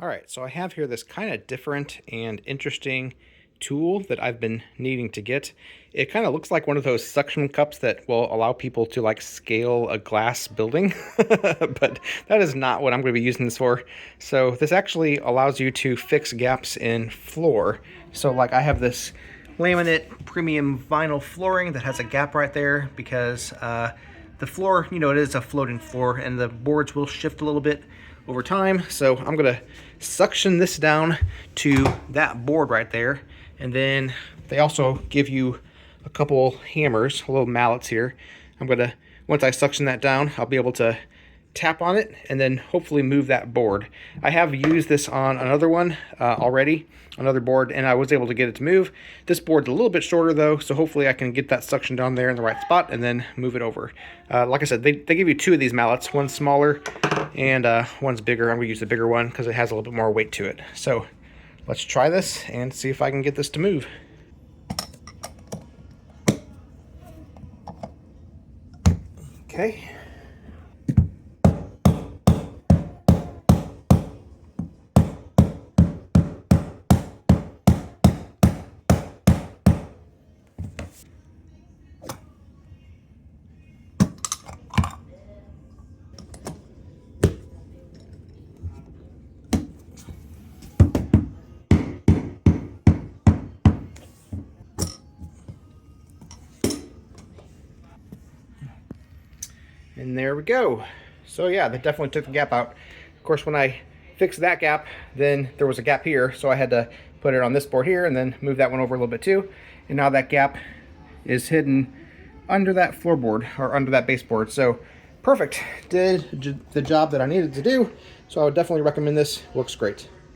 All right, so I have here this kind of different and interesting tool that I've been needing to get. It kind of looks like one of those suction cups that will allow people to like scale a glass building, but that is not what I'm going to be using this for. So this actually allows you to fix gaps in floor. So like I have this laminate premium vinyl flooring that has a gap right there because the floor, you know, it is a floating floor and the boards will shift a little bit over time. So I'm gonna suction this down to that board right there. And then they also give you a couple hammers, little mallets here. I'm gonna, once I suction that down, I'll be able to tap on it and then hopefully move that board. I have used this on another one already, another board, and I was able to get it to move. This board's a little bit shorter though, so hopefully I can get that suction down there in the right spot and then move it over. Like I said, they give you two of these mallets, one's smaller and one's bigger. I'm gonna use the bigger one because it has a little bit more weight to it. So let's try this and see if I can get this to move. Okay. And there we go. So yeah, that definitely took the gap out. Of course, when I fixed that gap, then there was a gap here, so I had to put it on this board here and then move that one over a little bit too. And now that gap is hidden under that floorboard or under that baseboard. So perfect, did the job that I needed to do. So I would definitely recommend this. Looks great.